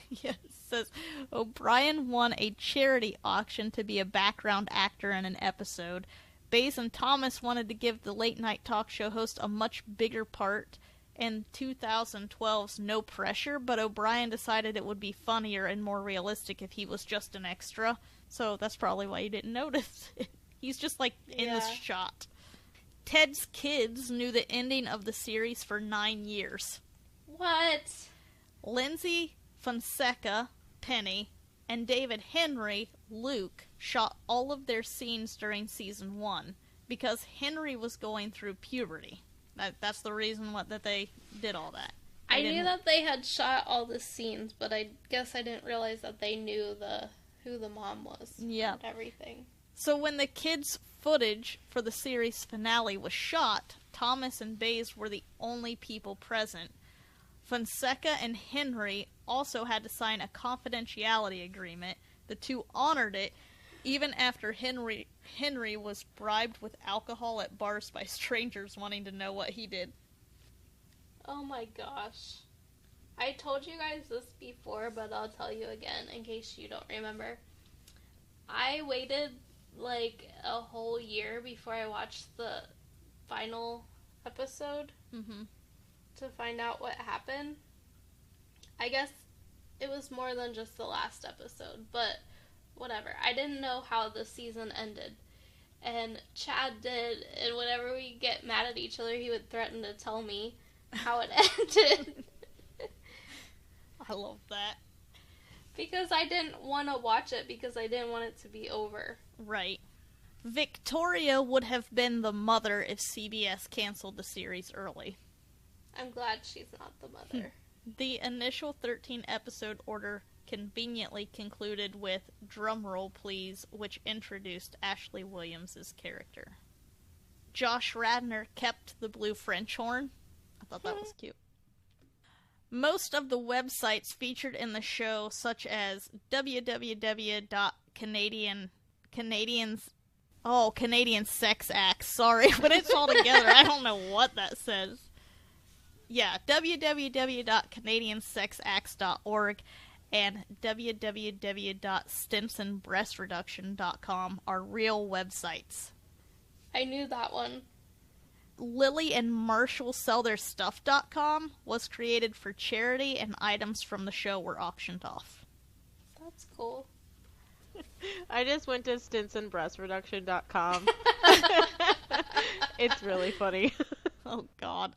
Yes, it says O'Brien won a charity auction to be a background actor in an episode. Bays and Thomas wanted to give the late-night talk show host a much bigger part in 2012's No Pressure, but O'Brien decided it would be funnier and more realistic if he was just an extra. So that's probably why you didn't notice it. He's just, like, in the shot. Ted's kids knew the ending of the series for 9 years. What? Lindsay Fonseca, Penny, and David Henry, Luke, shot all of their scenes during season 1 because Henry was going through puberty. That's the reason that they did all that. I knew that they had shot all the scenes, but I guess I didn't realize that they knew who the mom was. Yeah. And everything. So when the kids' footage for the series finale was shot, Thomas and Bays were the only people present. Fonseca and Henry also had to sign a confidentiality agreement. The two honored it, even after Henry was bribed with alcohol at bars by strangers wanting to know what he did. Oh my gosh. I told you guys this before, but I'll tell you again in case you don't remember. I waited like a whole year before I watched the final episode to find out what happened. I guess it was more than just the last episode, but whatever. I didn't know how the season ended. And Chad did, and whenever we get mad at each other, he would threaten to tell me how it ended. I love that. Because I didn't want to watch it, because I didn't want it to be over. Right. Victoria would have been the mother if CBS canceled the series early. I'm glad she's not the mother. The initial 13-episode order conveniently concluded with "Drumroll Please," which introduced Ashley Williams' character. Josh Radnor kept the blue French horn. I thought that was cute. Most of the websites featured in the show, such as www.Canadian Sex Acts. Sorry, but it's all together. I don't know what that says. Yeah, www.canadiansexacts.org and www.stinsonbreastreduction.com are real websites. I knew that one. Lily and Marshall sell their stuff.com was created for charity, and items from the show were auctioned off. That's cool. I just went to stinsonbreastreduction.com. It's really funny. Oh, God.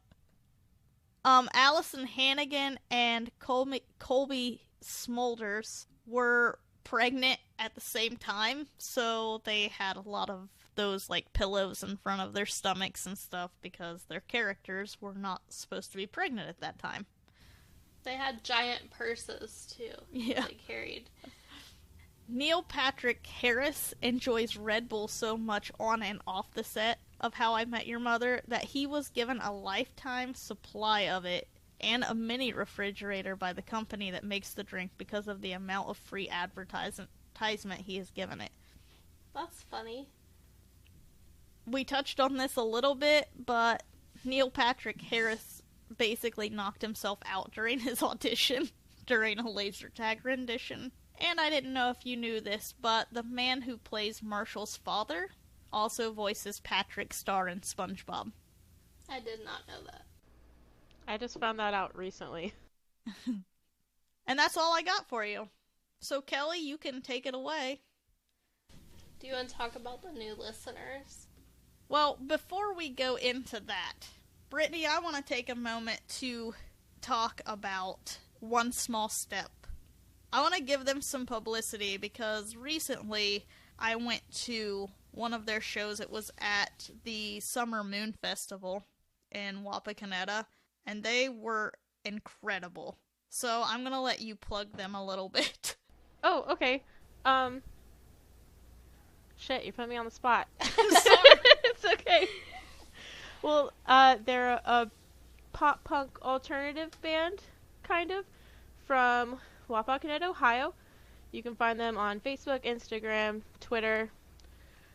Allison Hannigan and Colby Smulders were pregnant at the same time, so they had a lot of those, like, pillows in front of their stomachs and stuff because their characters were not supposed to be pregnant at that time. They had giant purses, too. Yeah. They carried. Neil Patrick Harris enjoys Red Bull so much on and off the set of How I Met Your Mother that he was given a lifetime supply of it and a mini refrigerator by the company that makes the drink because of the amount of free advertisement he has given it. That's funny. We touched on this a little bit, but Neil Patrick Harris basically knocked himself out during his audition during a laser tag rendition. And I didn't know if you knew this, but the man who plays Marshall's father also voices Patrick Star in SpongeBob. I did not know that. I just found that out recently. And that's all I got for you. So Kelly, you can take it away. Do you want to talk about the new listeners? Well, before we go into that, Brittany, I want to take a moment to talk about One Small Step. I want to give them some publicity because recently I went to one of their shows. It was at the Summer Moon Festival in Wapakoneta, and they were incredible. So I'm going to let you plug them a little bit. Oh, okay. Shit, you put me on the spot. Sorry. It's okay. Well, they're a pop-punk alternative band, kind of, from Wapakoneta, Ohio. You can find them on Facebook, Instagram, Twitter.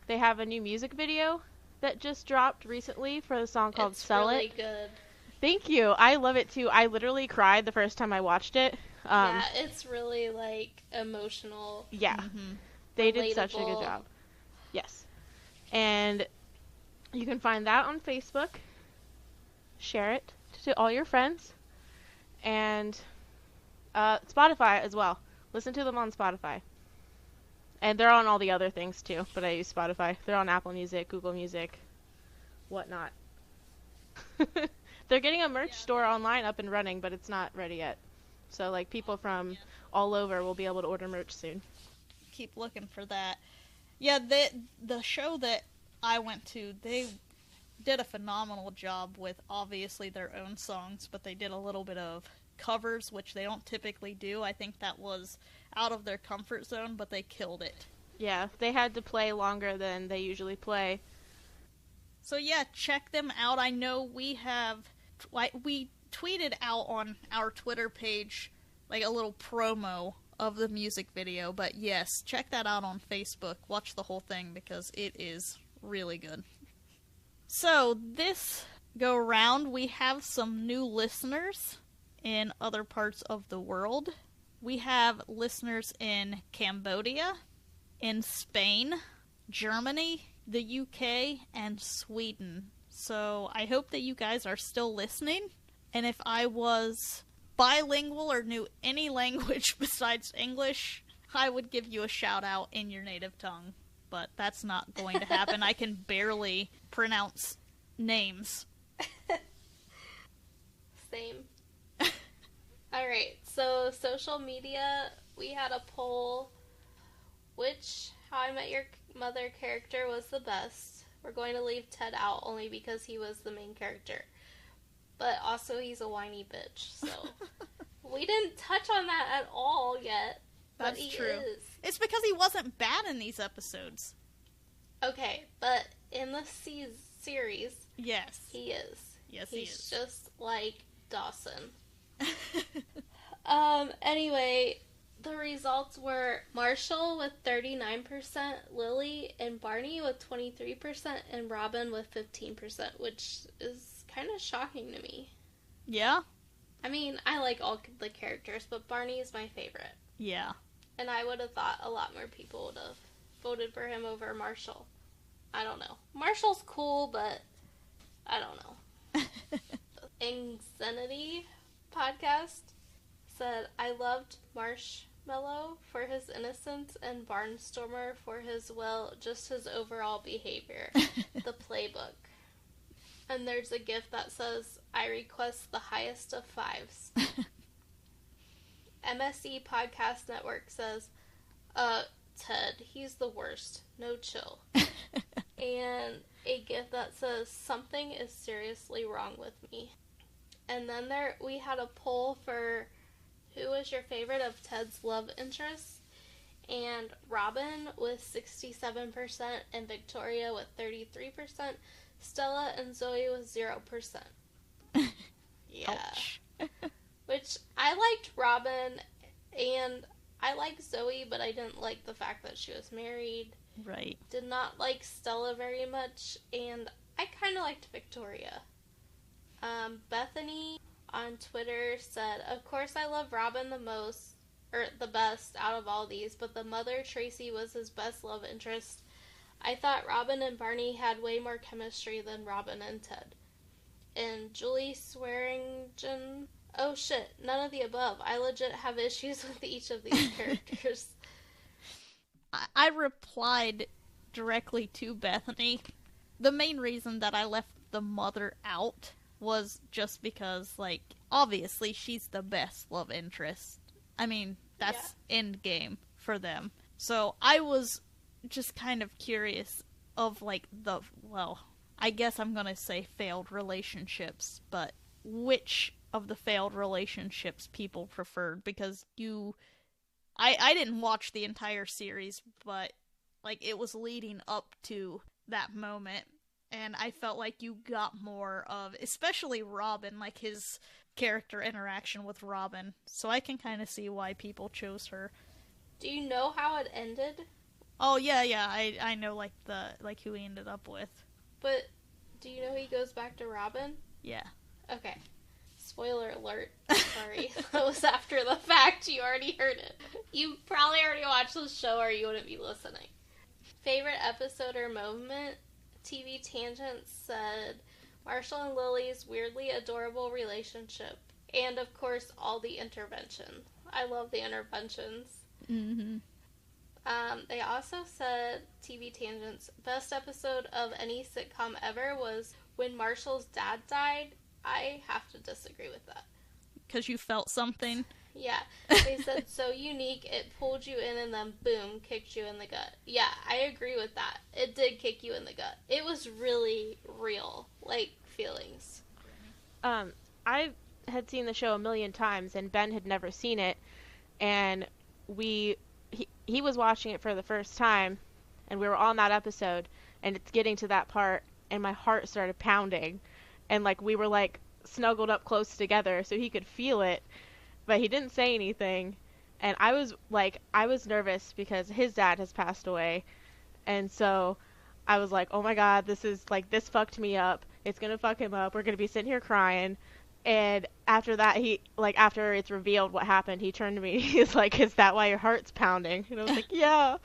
They have a new music video that just dropped recently for the song called Sell It. It's really good. Thank you. I love it too. I literally cried the first time I watched it. Yeah, it's really, like, emotional. Yeah. Mm-hmm. They did such a good Relatable. job. Yes. And you can find that on Facebook. Share it to all your friends. And Spotify as well. Listen to them on Spotify. And they're on all the other things too, but I use Spotify. They're on Apple Music, Google Music, whatnot. They're getting a merch store online up and running, but it's not ready yet. So, like, people from all over will be able to order merch soon. Keep looking for that. Yeah, the show that I went to, they did a phenomenal job with obviously their own songs, but they did a little bit of covers, which they don't typically do. I think that was out of their comfort zone, but they killed it. Yeah, they had to play longer than they usually play. So yeah, check them out. I know we tweeted out on our Twitter page like a little promo of the music video, but yes, check that out on Facebook. Watch the whole thing because it is really good. So this go round, we have some new listeners in other parts of the world. We have listeners in Cambodia, in Spain, Germany, the UK, and Sweden. So I hope that you guys are still listening. And if I was bilingual or knew any language besides English, I would give you a shout out in your native tongue. But that's not going to happen. I can barely pronounce names. Same. Alright, so social media, we had a poll. Which How I Met Your Mother character was the best? We're going to leave Ted out only because he was the main character. But also he's a whiny bitch, so we didn't touch on that at all yet. That's but he true. is. It's because he wasn't bad in these episodes. Okay, but in the series, Yes. he is. Yes, he He's is. just like Dawson. Anyway, the results were Marshall with 39%, Lily and Barney with 23%, and Robin with 15%, which is kind of shocking to me. Yeah? I mean, I like all the characters, but Barney is my favorite. Yeah. And I would have thought a lot more people would have voted for him over Marshall. I don't know. Marshall's cool, but I don't know. Anxiety podcast said, I loved Marshmallow for his innocence and Barnstormer for his, well, just his overall behavior. The playbook. And there's a gift that says, I request the highest of fives. MSE Podcast Network says, Ted, he's the worst. No chill. And a gift that says, something is seriously wrong with me. And then we had a poll for who was your favorite of Ted's love interests. And Robin with 67% and Victoria with 33%. Stella and Zoe with 0%. Yeah. Ouch. Which, I liked Robin, and I like Zoe, but I didn't like the fact that she was married. Right. Did not like Stella very much, and I kind of liked Victoria. Bethany on Twitter said, "Of course I love Robin the most, or the best out of all these, but the mother, Tracy, was his best love interest. I thought Robin and Barney had way more chemistry than Robin and Ted." And Julie Swearingen, "Oh shit, none of the above. I legit have issues with each of these characters." I replied directly to Bethany. The main reason that I left the mother out was just because, like, obviously she's the best love interest. I mean, that's end game for them. So I was just kind of curious of, like, I guess I'm gonna say failed relationships, but which of the failed relationships people preferred, because I didn't watch the entire series, but, like, it was leading up to that moment, and I felt like you got more of, especially Robin, like, his character interaction with Robin, so I can kind of see why people chose her. Do you know how it ended? Oh, yeah, I know, like, who he ended up with. But do you know he goes back to Robin? Yeah. Okay. Spoiler alert. Sorry. That was after the fact. You already heard it. You probably already watched the show or you wouldn't be listening. Favorite episode or moment? TV Tangent said Marshall and Lily's weirdly adorable relationship. And, of course, all the intervention. I love the interventions. Mm-hmm. They also said, TV Tangents, best episode of any sitcom ever was when Marshall's dad died. I have to disagree with that. Because you felt something? Yeah. They said, so unique, it pulled you in and then boom, kicked you in the gut. Yeah, I agree with that. It did kick you in the gut. It was really real, like, feelings. I had seen the show a million times, and Ben had never seen it, and he was watching it for the first time, and we were on that episode, and it's getting to that part, and my heart started pounding, and, like, we were, like, snuggled up close together so he could feel it, but he didn't say anything, and I was nervous because his dad has passed away, and so I was like, oh my god, this fucked me up, it's gonna fuck him up, we're gonna be sitting here crying. And after that, after it's revealed what happened, he turned to me, he's like, is that why your heart's pounding? And I was like, yeah.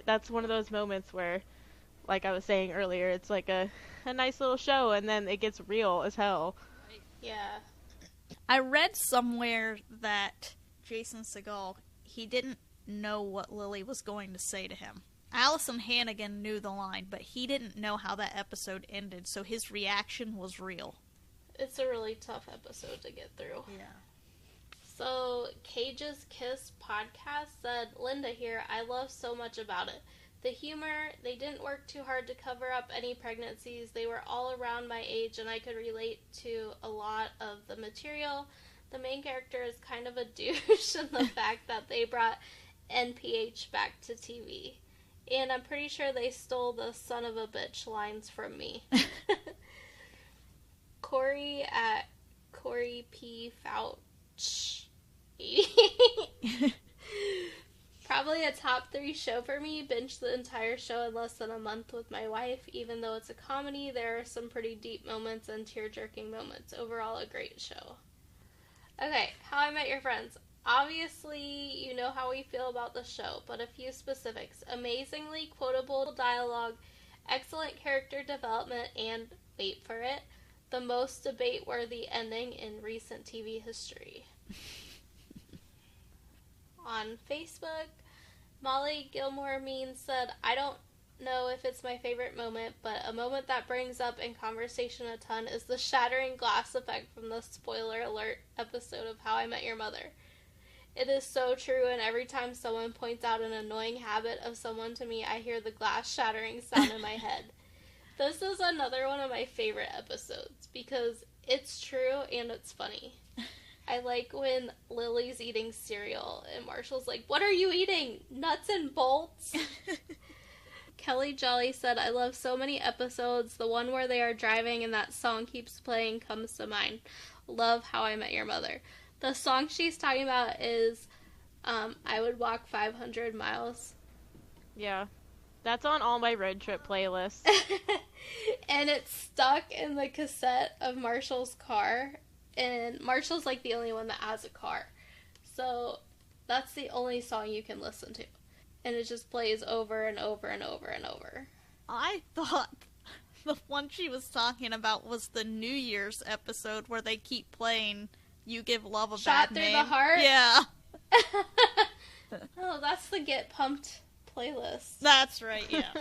That's one of those moments where, like I was saying earlier, it's like a nice little show, and then it gets real as hell. Yeah. I read somewhere that Jason Segel, he didn't know what Lily was going to say to him. Allison Hannigan knew the line, but he didn't know how that episode ended, so his reaction was real. It's a really tough episode to get through. Yeah. So, Cage's Kiss podcast said, Linda here, I love so much about it. The humor, they didn't work too hard to cover up any pregnancies. They were all around my age, and I could relate to a lot of the material. The main character is kind of a douche in the fact that they brought NPH back to TV. And I'm pretty sure they stole the son of a bitch lines from me. Corey at Corey P. Fouch. Probably a top 3 show for me. Binged the entire show in less than a month with my wife. Even though it's a comedy, there are some pretty deep moments and tear-jerking moments. Overall, a great show. Okay, How I Met Your Friends. Obviously, you know how we feel about the show, but a few specifics. Amazingly quotable dialogue, excellent character development, and, wait for it, the most debate-worthy ending in recent TV history. On Facebook, Molly Gilmore Mean said, I don't know if it's my favorite moment, but a moment that brings up in conversation a ton is the shattering glass effect from the spoiler alert episode of How I Met Your Mother. It is so true, and every time someone points out an annoying habit of someone to me, I hear the glass shattering sound in my head. This is another one of my favorite episodes, because it's true and it's funny. I like when Lily's eating cereal and Marshall's like, "What are you eating? Nuts and bolts?" Kelly Jolly said, "I love so many episodes. The one where they are driving and that song keeps playing comes to mind. Love How I Met Your Mother." The song she's talking about is I Would Walk 500 Miles. Yeah. That's on all my road trip playlists. And it's stuck in the cassette of Marshall's car. And Marshall's like the only one that has a car. So that's the only song you can listen to. And it just plays over and over and over and over. I thought the one she was talking about was the New Year's episode where they keep playing You Give Love a Shot Bad Through Name. the Heart? Yeah. Oh, that's the Get Pumped playlist. That's right, yeah.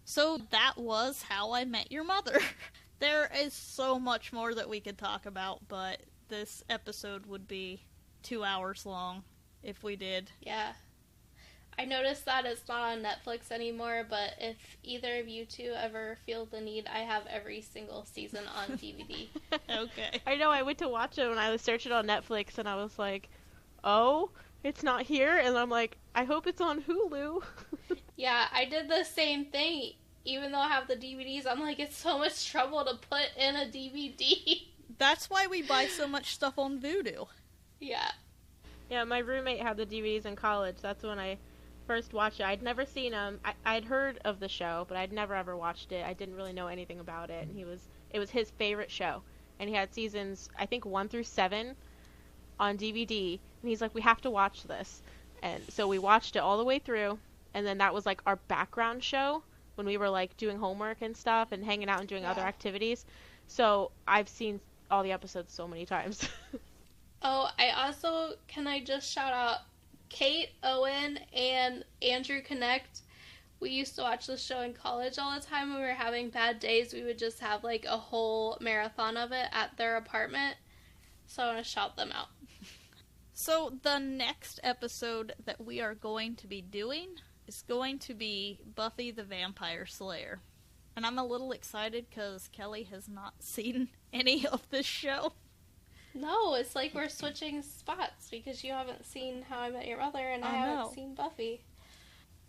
So that was How I Met Your Mother. There is so much more that we could talk about, but this episode would be 2 hours long if we did. Yeah. I noticed that it's not on Netflix anymore, but if either of you two ever feel the need, I have every single season on DVD. Okay. I know, I went to watch it when I was searching on Netflix, and I was like, oh, it's not here? And I'm like, I hope it's on Hulu. Yeah, I did the same thing. Even though I have the DVDs, I'm like, it's so much trouble to put in a DVD. That's why we buy so much stuff on Vudu. Yeah. Yeah, my roommate had the DVDs in college. That's when I first watched it. I'd never seen them. I'd heard of the show, but I'd never ever watched it. I didn't really know anything about it. And it was his favorite show. And he had seasons, I think 1 through 7 on DVD. And he's like, we have to watch this. And so we watched it all the way through. And then that was like our background show when we were like doing homework and stuff and hanging out and doing other activities. So I've seen all the episodes so many times. Oh, can I just shout out Kate, Owen, and Andrew Connect. We used to watch this show in college all the time when we were having bad days. We would just have like a whole marathon of it at their apartment. So I want to shout them out. So the next episode that we are going to be doing is going to be Buffy the Vampire Slayer. And I'm a little excited because Kelly has not seen any of this show. No, it's like we're switching spots because you haven't seen How I Met Your Mother and I haven't seen Buffy.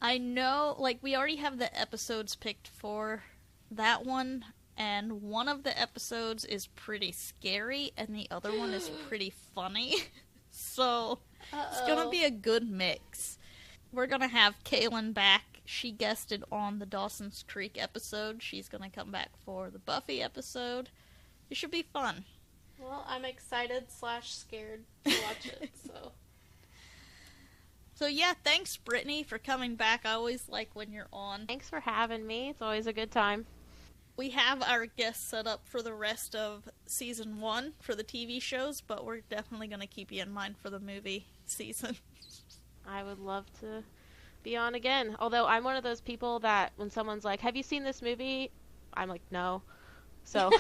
I know, like, we already have the episodes picked for that one, and one of the episodes is pretty scary, and the other one is pretty funny. So, It's gonna be a good mix. We're gonna have Kaylin back. She guested on the Dawson's Creek episode. She's gonna come back for the Buffy episode. It should be fun. Well, I'm excited / scared to watch it, so... So yeah, thanks Brittany for coming back. I always like when you're on. Thanks for having me. It's always a good time. We have our guests set up for the rest of season 1 for the TV shows, but we're definitely going to keep you in mind for the movie season. I would love to be on again. Although I'm one of those people that when someone's like, have you seen this movie? I'm like, no. So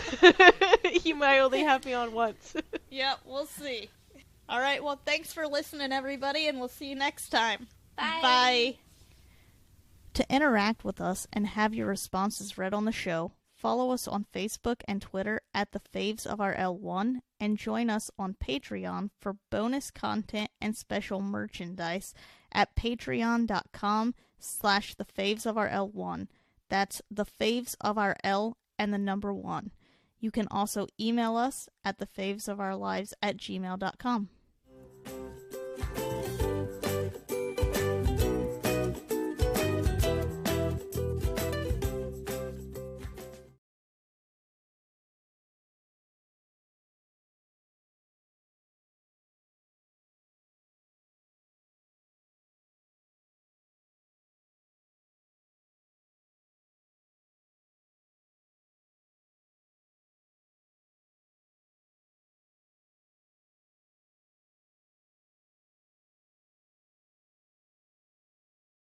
you might only have me on once. Yeah, we'll see. All right, well, thanks for listening, everybody, and we'll see you next time. Bye. Bye. To interact with us and have your responses read on the show, follow us on Facebook and Twitter at the Faves of Our L1, and join us on Patreon for bonus content and special merchandise at patreon.com/thefavesofoural1. That's the Faves of Our L and the number 1. You can also email us at thefavesofOurLives@gmail.com.